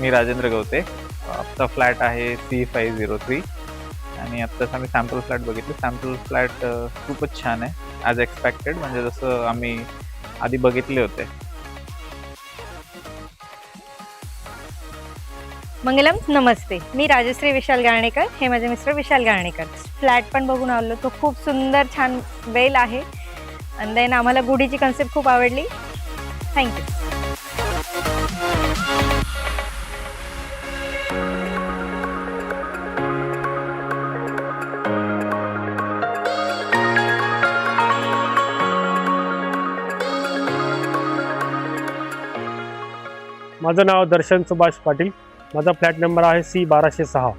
मी राजेंद्र गवते. आमचा फ्लॅट आहे C503 आणि आत्ताच आम्ही सॅम्पल फ्लॅट बघितले. सॅम्पल फ्लॅट खूपच छान आहे, ॲज एक्सपेक्टेड, म्हणजे जसं आम्ही आधी बघितले होते. मंगलम, नमस्ते. मी राजश्री विशाल गाळणेकर, हे माझे मिस्टर विशाल गाळणेकर. फ्लॅट पण बघून आलो, तो खूप सुंदर छान वेल आहे. आणि देन आम्हाला गुढीची कन्सेप्ट खूप आवडली. थँक्यू. माझं नाव दर्शन सुभाष पाटील. माझा फ्लॅट नंबर आहे C1206.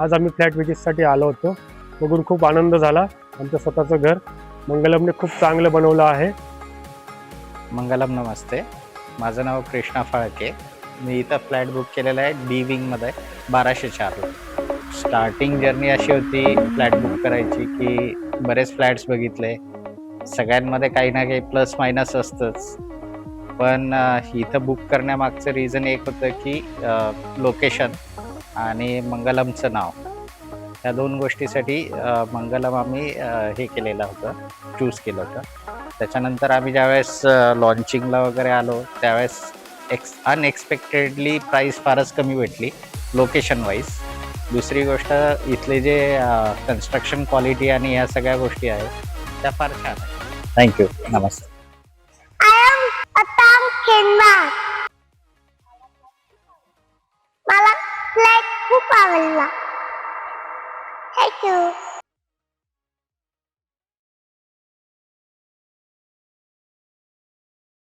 आज आम्ही फ्लॅट विजिटसाठी आलो होतो. बघून खूप आनंद झाला. आमचं स्वतःचं घर मंगलमने खूप चांगलं बनवलं आहे. मंगलम, नमस्ते. माझं नाव कृष्णा फाळके. मी इथं फ्लॅट बुक केलेला आहे डी विंगमध्ये 1204ला. स्टार्टिंग जर्नी अशी होती फ्लॅट बुक करायची की बरेच फ्लॅट्स बघितले. सगळ्यांमध्ये काही ना काही प्लस मायनस असतंच. पण इथं बुक करण्यामागचं रिझन एक होतं की लोकेशन आणि मंगलमचं नाव, ह्या दोन गोष्टीसाठी मंगलम आम्ही हे केलेलं होतं, चूज केलं होतं. त्याच्यानंतर आम्ही ज्यावेळेस लॉन्चिंगला वगैरे आलो त्यावेळेस अनएक्सपेक्टेडली प्राईस फारच कमी भेटली लोकेशन वाईज. दुसरी गोष्ट, इथले जे कन्स्ट्रक्शन क्वालिटी आणि ह्या सगळ्या गोष्टी आहेत त्या फार छान आहेत. थँक्यू. नमस्ते. मला फ्लॅट खूप आवडला. थँक्यू.